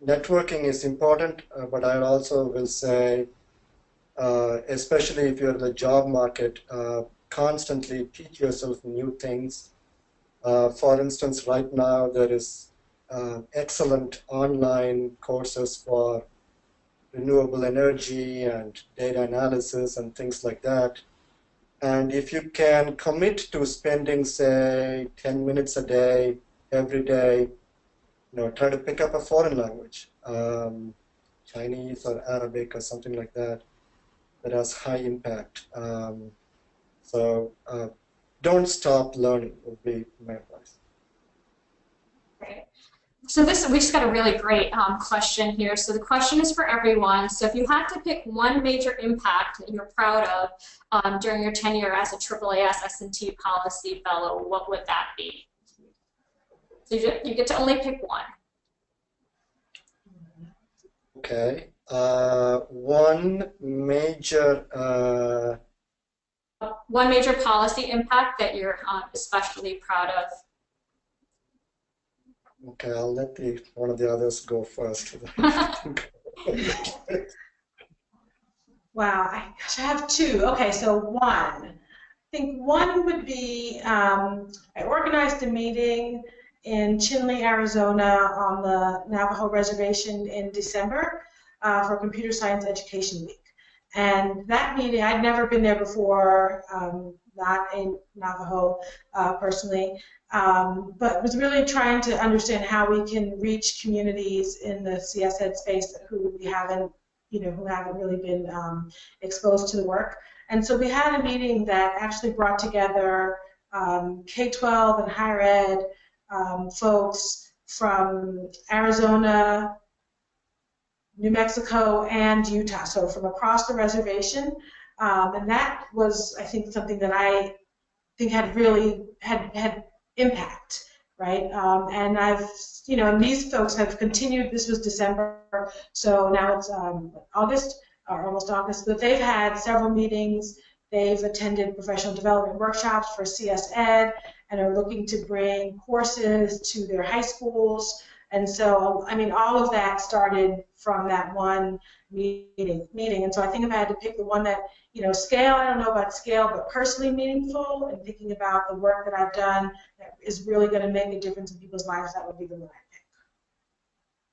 networking is important, but I also will say, especially if you're in the job market, constantly teach yourself new things. For instance, right now there is excellent online courses for renewable energy and data analysis and things like that. And if you can commit to spending, say, 10 minutes a day, every day, try to pick up a foreign language, Chinese or Arabic or something like that, that has high impact. So don't stop learning would be my advice. Great. So we just got a really great question here. So the question is for everyone. So if you had to pick one major impact that you're proud of during your tenure as a AAAS S&T Policy Fellow, what would that be? So you get to only pick one. Okay. One major policy impact that you're especially proud of. Okay, I'll let one of the others go first. Wow, I have two. Okay, so one. I think one would be, I organized a meeting in Chinle, Arizona on the Navajo Reservation in December for Computer Science Education Week. And that meeting, I'd never been there before. not a Navajo personally, but was really trying to understand how we can reach communities in the CS Ed space who we haven't, who haven't really been exposed to the work. And so we had a meeting that actually brought together K-12 and higher ed folks from Arizona, New Mexico, and Utah, so from across the reservation. And that was, I think, something that I think had really had impact, right? And I've, and these folks have continued. This was December, so now it's August, or almost August, but they've had several meetings. They've attended professional development workshops for CS Ed and are looking to bring courses to their high schools. And so, I mean, all of that started from that one meeting. And so I think if I had to pick the one that, scale, I don't know about scale, but personally meaningful, and thinking about the work that I've done that is really going to make a difference in people's lives, that would be the one I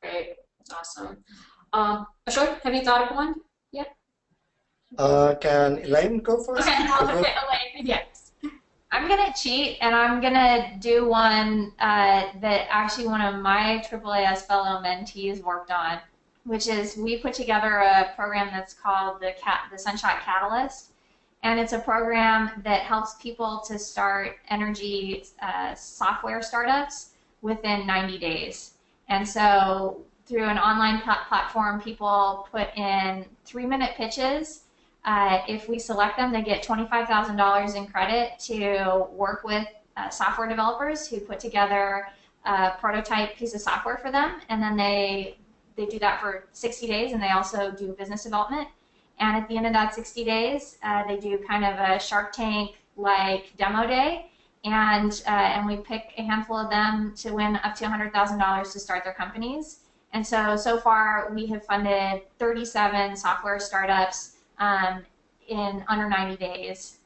pick. Great. That's awesome. Ashok, have you thought of one yet? Can Elaine go first? Okay, Elaine, yes. I'm going to cheat, and I'm going to do one that actually one of my AAAS fellow mentees worked on, which is we put together a program that's called the Sunshot Catalyst, and it's a program that helps people to start energy software startups within 90 days. And so through an online platform, people put in 3-minute pitches. If we select them, they get $25,000 in credit to work with software developers who put together a prototype piece of software for them, and then they do that for 60 days, and they also do business development. And at the end of that 60 days, they do kind of a Shark Tank-like demo day, and we pick a handful of them to win up to $100,000 to start their companies. And so far, we have funded 37 software startups in under 90 days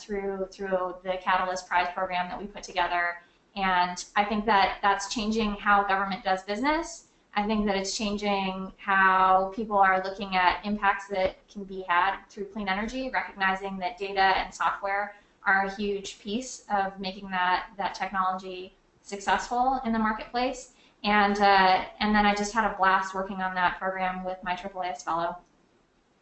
through the Catalyst Prize program that we put together. And I think that that's changing how government does business. I think that it's changing how people are looking at impacts that can be had through clean energy, recognizing that data and software are a huge piece of making that technology successful in the marketplace. And then I just had a blast working on that program with my AAAS fellow.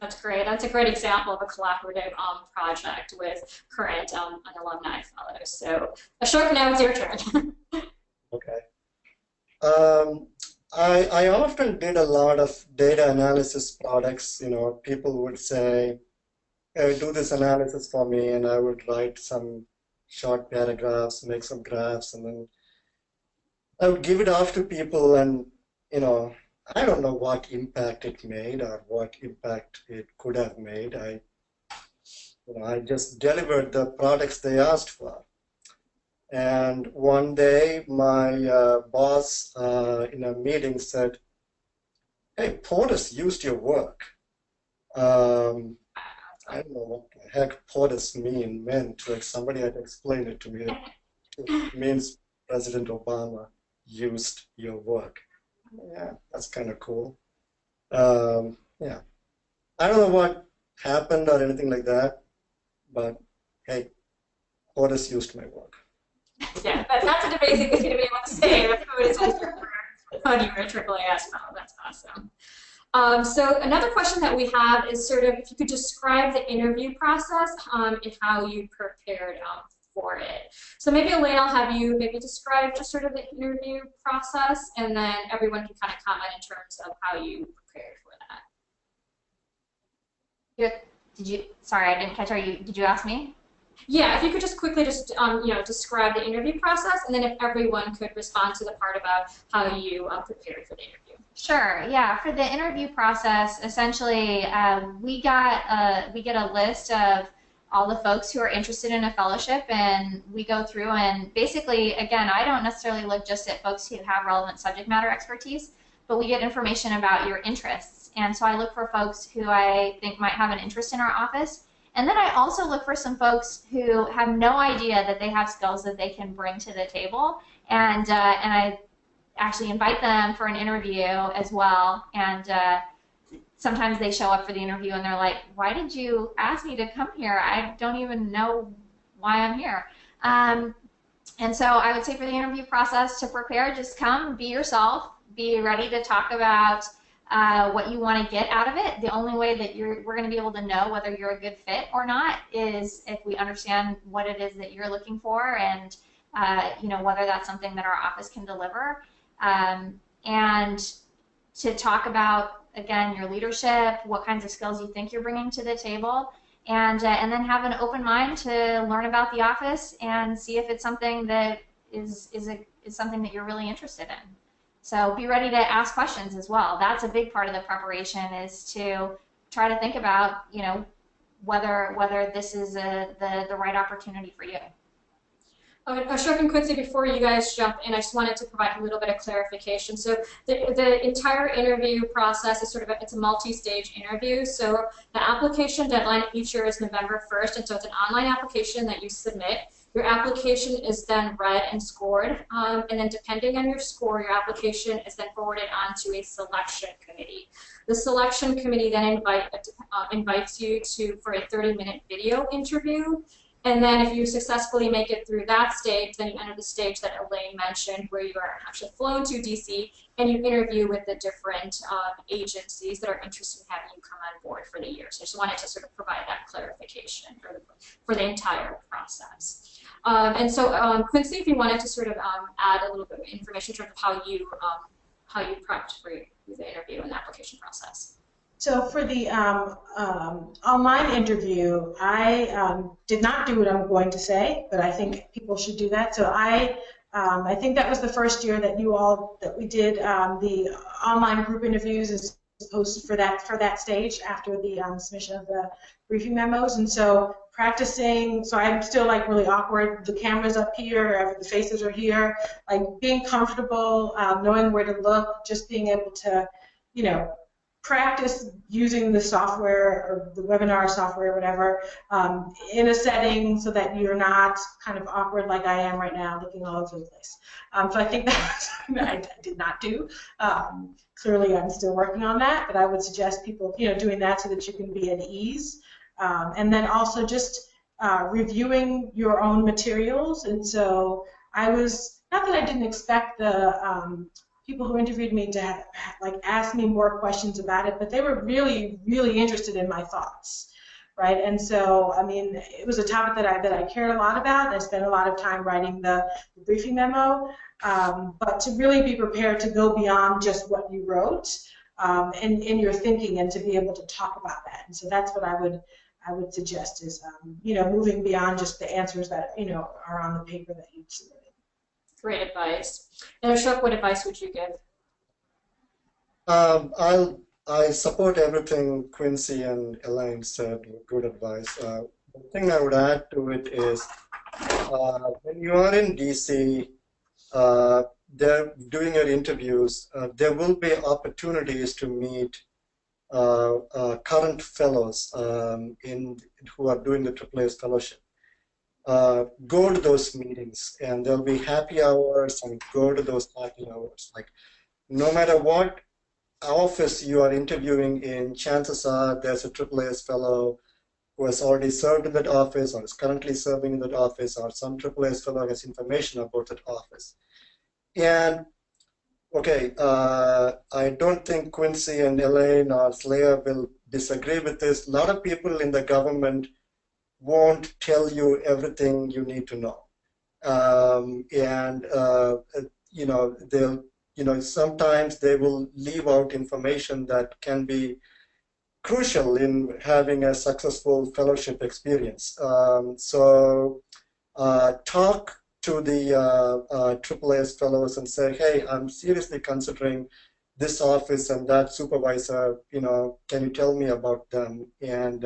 That's great. That's a great example of a collaborative project with current and alumni fellows. So, Ashok, now it's your turn. Okay. I often did a lot of data analysis products. People would say, hey, do this analysis for me, and I would write some short paragraphs, make some graphs, and then I would give it off to people, and I don't know what impact it made or what impact it could have made. I just delivered the products they asked for. And one day, my boss in a meeting said, hey, POTUS used your work. I don't know what the heck POTUS meant. Like somebody had explained it to me. It means President Obama used your work. Yeah, that's kind of cool. Yeah, I don't know what happened or anything like that, but hey, POTUS used my work. Yeah, that's an amazing thing to be able to say. That POTUS used your work when you were a AAAS fellow. That's awesome. So another question that we have is sort of if you could describe the interview process and how you prepared for it. So maybe Elaine, I'll have you maybe describe just sort of the interview process, and then everyone can kind of comment in terms of how you prepared for that. Sorry, I didn't catch. Did you ask me? Yeah, if you could just quickly describe the interview process, and then if everyone could respond to the part about how you prepared for the interview. Sure. Yeah. For the interview process, essentially, we get a list of all the folks who are interested in a fellowship, and we go through and basically, again, I don't necessarily look just at folks who have relevant subject matter expertise, but we get information about your interests. And so I look for folks who I think might have an interest in our office. And then I also look for some folks who have no idea that they have skills that they can bring to the table. And I actually invite them for an interview as well. And sometimes they show up for the interview and they're like, why did you ask me to come here? I don't even know I'm here. And so I would say for the interview process to prepare, just come, be yourself, be ready to talk about what you want to get out of it. The only way that we're going to be able to know whether you're a good fit or not is if we understand what it is that you're looking for, and whether that's something that our office can deliver. And to talk about, again, your leadership, what kinds of skills you think you're bringing to the table, and then have an open mind to learn about the office and see if it's something that is something that you're really interested in. So be ready to ask questions as well. That's a big part of the preparation, is to try to think about, whether this is the right opportunity for you. Ashok and Quincy, before you guys jump in, I just wanted to provide a little bit of clarification. So the entire interview process is it's a multi-stage interview. So the application deadline each year is November 1st, and so it's an online application that you submit. Your application is then read and scored, and then depending on your score, your application is then forwarded on to a selection committee. The selection committee then invites you for a 30-minute video interview. And then if you successfully make it through that stage, then you enter the stage that Elaine mentioned, where you are actually flown to DC and you interview with the different agencies that are interested in having you come on board for the year. So I just wanted to provide that clarification for the entire process. And so Quincy, if you wanted to add a little bit of information in terms of how you prepped for the interview and the application process. So for the online interview, I did not do what I'm going to say, but I think people should do that. So I think that was the first year that we did the online group interviews as opposed for that stage after the submission of the briefing memos. And so practicing, so I'm still really awkward. The camera's up here, the faces are here. Being comfortable, knowing where to look, just being able to, practice using the software or the webinar software or whatever in a setting so that you're not kind of awkward like I am right now, looking all over the place. So I think that's something that I did not do. Clearly, I'm still working on that, but I would suggest people, doing that so that you can be at ease. And then also just reviewing your own materials. And so I was, not that I didn't expect the people who interviewed me to ask me more questions about it, but they were really, really interested in my thoughts, right? And so, I mean, it was a topic that I cared a lot about, and I spent a lot of time writing the briefing memo, but to really be prepared to go beyond just what you wrote in your thinking, and to be able to talk about that. And so that's what I would suggest is, moving beyond just the answers that, are on the paper that you submitted. Great advice. And Ashok, what advice would you give? I support everything Quincy and Elaine said. Good advice. The thing I would add to it is when you are in DC, they're doing your interviews. There will be opportunities to meet current fellows who are doing the AAAS Fellowship. Go to those meetings, and there'll be happy hours, and go to those happy hours. No matter what office you are interviewing in, chances are there's a AAAS fellow who has already served in that office or is currently serving in that office, or some AAAS fellow has information about that office. And okay, I don't think Quincy and Elaine or Salaeha will disagree with this. A lot of people in the government won't tell you everything you need to know, they'll, sometimes they will leave out information that can be crucial in having a successful fellowship experience. So talk to the AAAS fellows and say, hey, I'm seriously considering this office and that supervisor. Can you tell me about them? And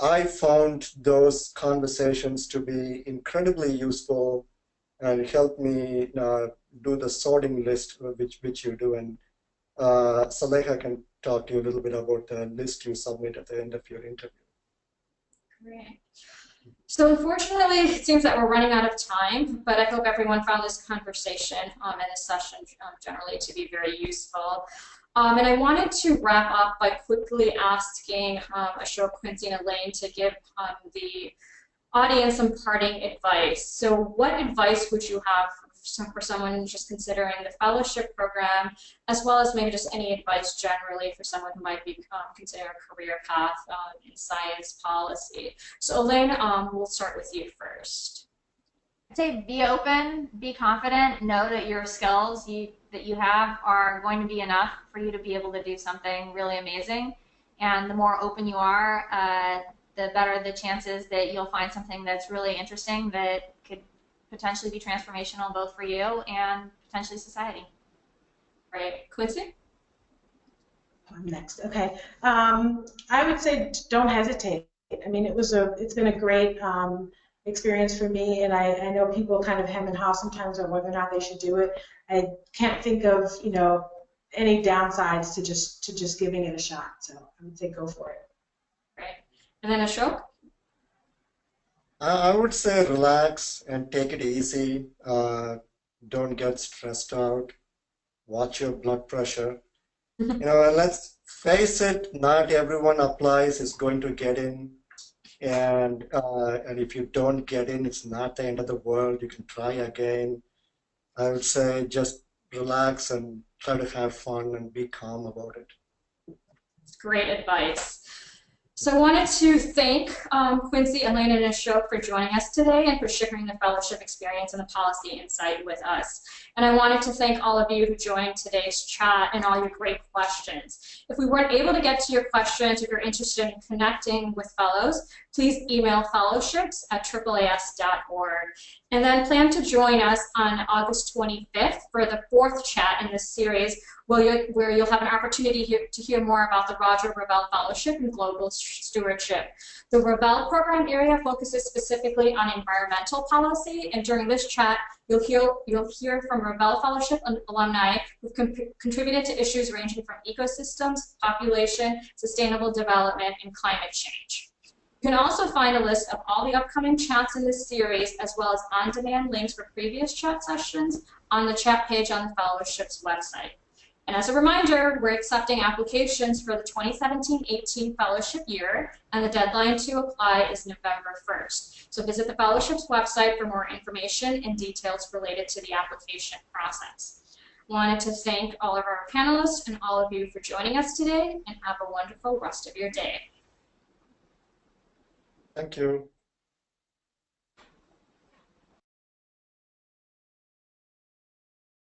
I found those conversations to be incredibly useful and helped me do the sorting list, which you do. And Salaeha can talk to you a little bit about the list you submit at the end of your interview. Great. So unfortunately, it seems that we're running out of time, but I hope everyone found this conversation and this session generally to be very useful. And I wanted to wrap up by quickly asking Ashok, Quincy, and Elaine to give the audience some parting advice. So what advice would you have for someone just considering the fellowship program, as well as maybe just any advice generally for someone who might be considering a career path in science policy? So Elaine, we'll start with you first. I'd say be open, be confident, know that your skills that you have are going to be enough for you to be able to do something really amazing. And the more open you are, the better the chances that you'll find something that's really interesting that could potentially be transformational both for you and potentially society. Right. Quincy? I'm next. Okay. I would say don't hesitate. I mean, it's been a great experience for me, and I know people kind of hem and haw sometimes on whether or not they should do it. I can't think of any downsides to just giving it a shot. So I would say go for it. Right. And then Ashok? I would say relax and take it easy. Don't get stressed out. Watch your blood pressure. And let's face it, not everyone applies is going to get in. And if you don't get in, it's not the end of the world. You can try again. I would say just relax and try to have fun and be calm about it. Great advice. So I wanted to thank Quincy, Elaine, and Ashok for joining us today and for sharing the fellowship experience and the policy insight with us. And I wanted to thank all of you who joined today's chat and all your great questions. If we weren't able to get to your questions, if you're interested in connecting with fellows, please email fellowships@AAAS.org. And then plan to join us on August 25th for the 4th chat in this series, where you'll have an opportunity to hear more about the Roger Revelle Fellowship and Global Stewardship. The Revelle program area focuses specifically on environmental policy, and during this chat, you'll hear from Revelle Fellowship alumni who've contributed to issues ranging from ecosystems, population, sustainable development, and climate change. You can also find a list of all the upcoming chats in this series, as well as on-demand links for previous chat sessions on the chat page on the fellowship's website. And as a reminder, we're accepting applications for the 2017-18 fellowship year, and the deadline to apply is November 1st. So visit the fellowship's website for more information and details related to the application process. Wanted to thank all of our panelists and all of you for joining us today, and have a wonderful rest of your day. Thank you.